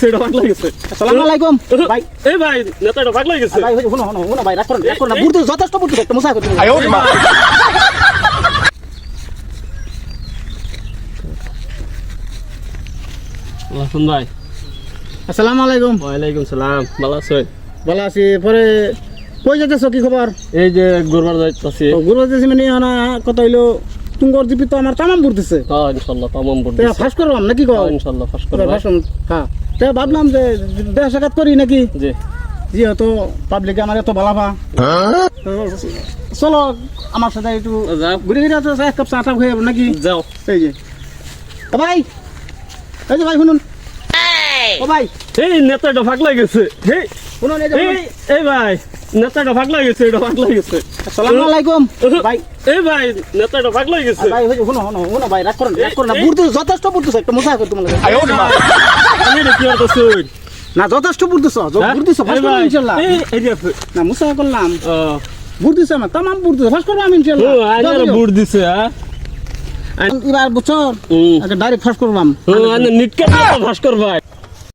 সেটা ভাগ লাগেছে। আসসালামু আলাইকুম ভাই। এই ভাই নেতাটা ভাগ লাগেছে। ভাই শুনো ভাই, রাগ করেন না, বুঝতে যথেষ্ট বুঝতে একটা মুসা করতে। লাসুন ভাই। আসসালামু আলাইকুম। ওয়ালাইকুম সালাম। ভালো আছেন? ভালো আছি। পরে কই যেতেছো, কি খবর? এই যে ঘুরবার যাইতাছি। ঘুরবা যেতেছি মানে না, কত হইলো তুঙ্গর জিপি তো আমার তামাম ঘুরতেছে। হ্যাঁ ইনশাআল্লাহ তামাম বুঝ। ফাঁস করলাম নাকি কও? ইনশাআল্লাহ ফাঁস করব। হ্যাঁ, তা ভাবলাম যে দেখা সাক্ষাৎ করি নাকি, জি যেহেতু পাবলিকে আমার এত ভালো পা। চলো আমার সাথে একটু যাও। ঘুরে ঘুরে তো এক কাপ চা টা খেয়ে যাবো নাকি? যাও। এই যে ভাই, এই যে ভাই শুনুন। ও ভাই এই নেতাটা ভাগ লাগেছে। এই শুনুন, এই যে এই এই ভাই নেতাটা ভাগ লাগেছে। এটা ভাগ লাগেছে। আসসালামু আলাইকুম ভাই। এই ভাই নেতাটা ভাগ লাগেছে। ভাই শুনো ভাই, রাগ করেন না, বুঝতে যথেষ্ট বুঝতেছো একটা মুসা করতে মানে। আমি কি করতেছ? না যথেষ্ট বুঝতেছো, বুঝতেছো ফাঁস করবো ইনশাআল্লাহ। এই যে না মুসা করলাম, ও বুঝতেছো আমার তামাম বুঝতেছো, ফাঁস করবো আমি ইনশাআল্লাহ। আইনার বুড় দিছে। হ্যাঁ এবার বুঝছো, আগে ডাইরেক্ট ফাঁস করলাম। নিটকে ফাঁস করবাই।